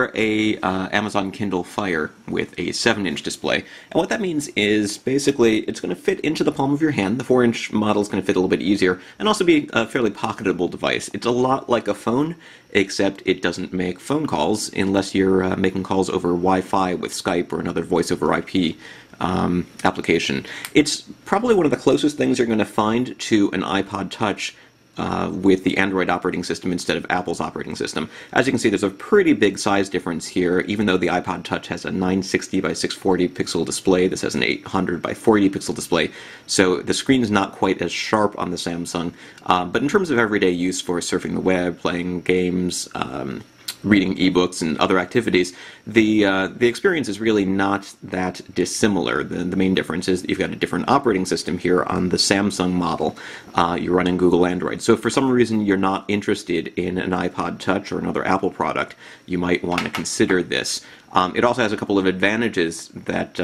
for a Amazon Kindle Fire with a 7-inch display. And what that means is basically it's going to fit into the palm of your hand. The 4-inch model is going to fit a little bit easier and also be a fairly pocketable device. It's a lot like a phone, except it doesn't make phone calls unless you're making calls over Wi-Fi with Skype or another voice over IP application. It's probably one of the closest things you're going to find to an iPod Touch with the Android operating system instead of Apple's operating system. As you can see, there's a pretty big size difference here, even though the iPod Touch has a 960 by 640 pixel display. This has an 800 by 480 pixel display, so the screen's not quite as sharp on the Samsung. But in terms of everyday use for surfing the web, playing games, reading ebooks and other activities, the experience is really not that dissimilar. The main difference is that you've got a different operating system here on the Samsung model. You're running Google Android. So if for some reason you're not interested in an iPod Touch or another Apple product, you might want to consider this. It also has a couple of advantages that,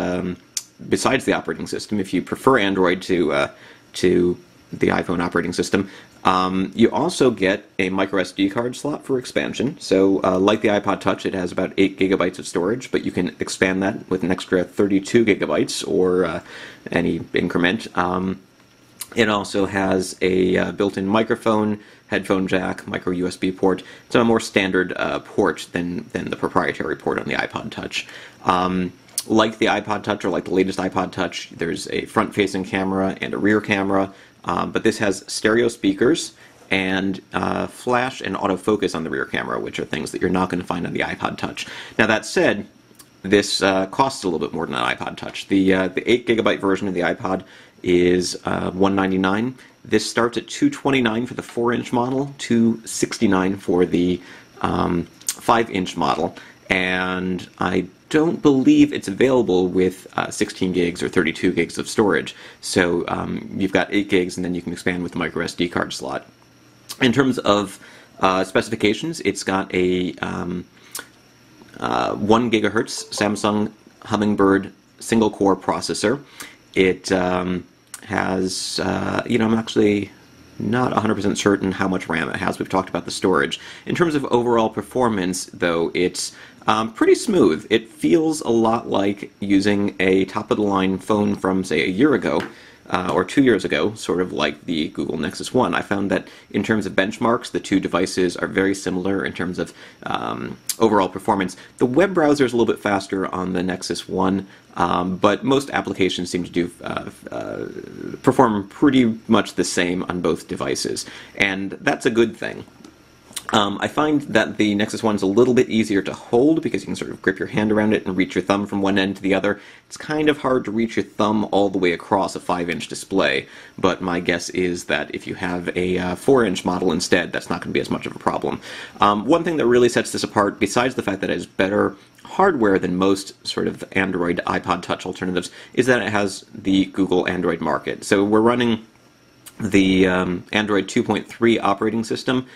besides the operating system, if you prefer Android to the iPhone operating system, you also get a microSD card slot for expansion. So like the iPod Touch, it has about 8 gigabytes of storage, but you can expand that with an extra 32 gigabytes or any increment. It also has a built-in microphone, headphone jack, micro USB port. It's a more standard port than the proprietary port on the iPod Touch. Like the iPod Touch, or like the latest iPod Touch, there's a front-facing camera and a rear camera. But this has stereo speakers and flash and autofocus on the rear camera, which are things that you're not going to find on the iPod Touch. Now that said, this costs a little bit more than an iPod Touch. The 8 gigabyte version of the iPod is $199. This starts at $229 for the 4-inch model, $269 for the 5-inch model, and I don't believe it's available with 16 gigs or 32 gigs of storage. So you've got 8 gigs, and then you can expand with the microSD card slot. In terms of specifications, it's got a 1 gigahertz Samsung Hummingbird single-core processor. It has, I'm actually not 100% certain how much RAM it has. We've talked about the storage. In terms of overall performance, though, it's pretty smooth. It feels a lot like using a top-of-the-line phone from, say, a year ago or 2 years ago, sort of like the Google Nexus 1. I found that in terms of benchmarks, the two devices are very similar in terms of overall performance. The web browser is a little bit faster on the Nexus 1, but most applications seem to do perform pretty much the same on both devices, and that's a good thing. I find that the Nexus 1 is a little bit easier to hold because you can sort of grip your hand around it and reach your thumb from one end to the other. It's kind of hard to reach your thumb all the way across a 5-inch display, but my guess is that if you have a 4-inch model instead, that's not going to be as much of a problem. One thing that really sets this apart, besides the fact that it has better hardware than most sort of Android iPod Touch alternatives, is that it has the Google Android market. So we're running the Android 2.3 operating system,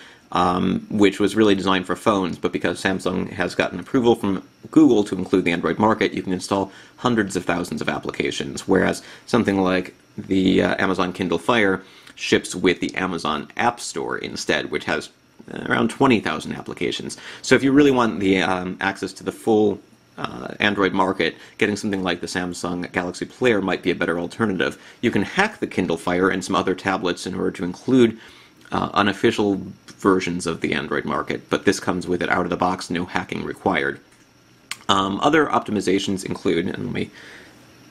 which was really designed for phones, but because Samsung has gotten approval from Google to include the Android market, you can install hundreds of thousands of applications, whereas something like the Amazon Kindle Fire ships with the Amazon App Store instead, which has around 20,000 applications. So if you really want the access to the full Android market, getting something like the Samsung Galaxy Player might be a better alternative. You can hack the Kindle Fire and some other tablets in order to include unofficial versions of the Android market, but this comes with it out of the box, no hacking required. Other optimizations include, and let me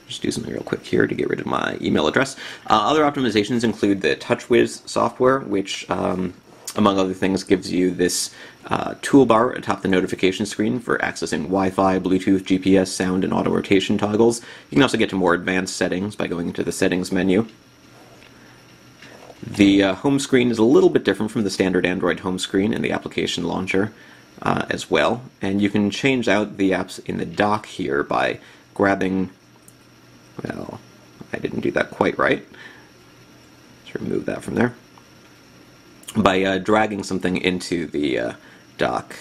just do something real quick here to get rid of my email address. Other optimizations include the TouchWiz software, which, among other things, gives you this toolbar atop the notification screen for accessing Wi-Fi, Bluetooth, GPS, sound, and auto rotation toggles. You can also get to more advanced settings by going into the settings menu. The home screen is a little bit different from the standard Android home screen in the application launcher as well, and you can change out the apps in the dock here by grabbing, well, I didn't do that quite right. Let's remove that from there. By dragging something into the dock.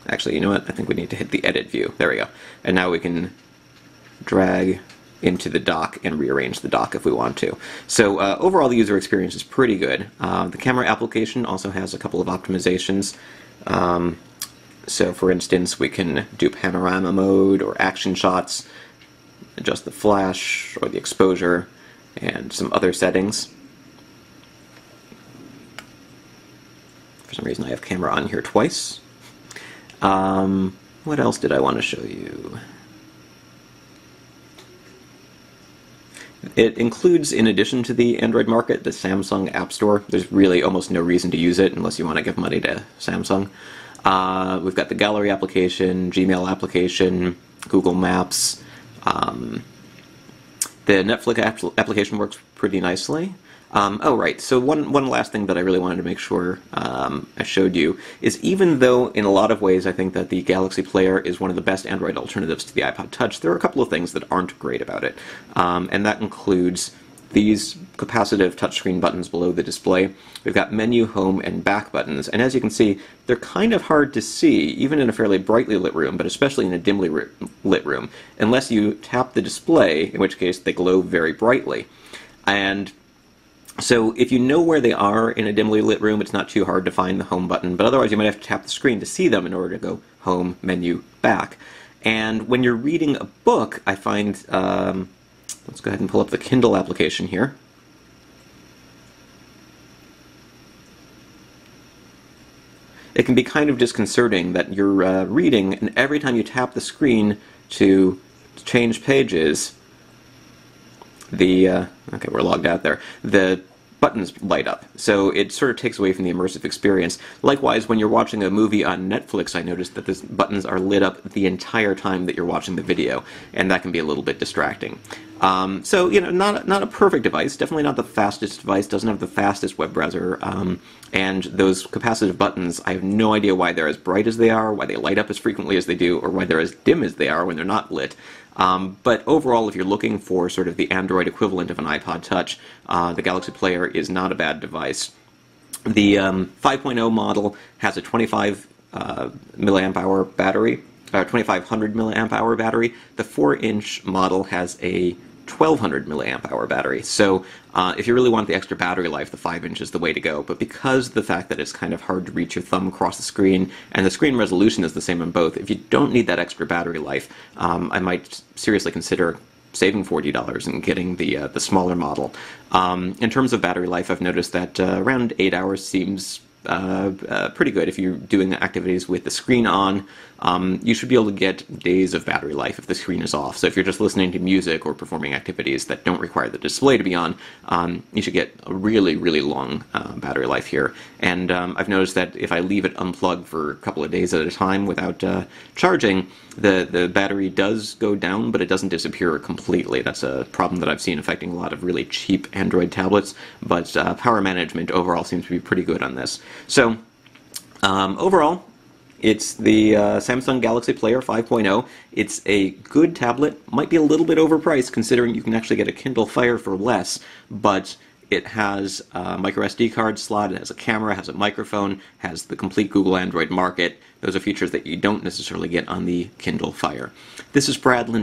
Actually, you know what? I think we need to hit the edit view. There we go. And now we can drag into the dock and rearrange the dock if we want to. So overall, the user experience is pretty good. The camera application also has a couple of optimizations. So for instance, we can do panorama mode or action shots, adjust the flash or the exposure, and some other settings. For some reason I have camera on here twice. What else did I want to show you? It includes, in addition to the Android market, the Samsung App Store. There's really almost no reason to use it unless you want to give money to Samsung. We've got the Gallery application, Gmail application, Google Maps. The Netflix application works pretty nicely. Oh, right. So one last thing that I really wanted to make sure I showed you is, even though in a lot of ways I think that the Galaxy Player is one of the best Android alternatives to the iPod Touch, there are a couple of things that aren't great about it. And that includes these capacitive touchscreen buttons below the display. We've got menu, home, and back buttons, and as you can see, they're kind of hard to see, even in a fairly brightly lit room, but especially in a dimly lit room, unless you tap the display, in which case they glow very brightly. And so if you know where they are in a dimly lit room, it's not too hard to find the home button, but otherwise you might have to tap the screen to see them in order to go home, menu, back. And when you're reading a book, I find, let's go ahead and pull up the Kindle application here. It can be kind of disconcerting that you're reading, and every time you tap the screen to change pages, okay, we're logged out there, the buttons light up, so it sort of takes away from the immersive experience. Likewise, when you're watching a movie on Netflix, I noticed that the buttons are lit up the entire time that you're watching the video, and that can be a little bit distracting. So, you know, not a perfect device, definitely not the fastest device, doesn't have the fastest web browser, and those capacitive buttons, I have no idea why they're as bright as they are, why they light up as frequently as they do, or why they're as dim as they are when they're not lit. But overall, if you're looking for sort of the Android equivalent of an iPod Touch, the Galaxy Player is not a bad device. The 5.0 model has a 25 milliamp hour battery, 2500 milliamp hour battery. The 4-inch model has a 1200 milliamp hour battery. So if you really want the extra battery life, the 5-inch is the way to go. But because of the fact that it's kind of hard to reach your thumb across the screen, and the screen resolution is the same on both, if you don't need that extra battery life, I might seriously consider saving $40 and getting the smaller model. In terms of battery life, I've noticed that around 8 hours seems pretty good. If you're doing activities with the screen on, you should be able to get days of battery life if the screen is off. So if you're just listening to music or performing activities that don't require the display to be on, you should get a really, really long battery life here. And I've noticed that if I leave it unplugged for a couple of days at a time without charging, the battery does go down, but it doesn't disappear completely. That's a problem that I've seen affecting a lot of really cheap Android tablets, but power management overall seems to be pretty good on this. So overall, it's the Samsung Galaxy Player 5.0. It's a good tablet, might be a little bit overpriced considering you can actually get a Kindle Fire for less, but it has a microSD card slot, it has a camera, has a microphone, has the complete Google Android market. Those are features that you don't necessarily get on the Kindle Fire. This is Brad Lin.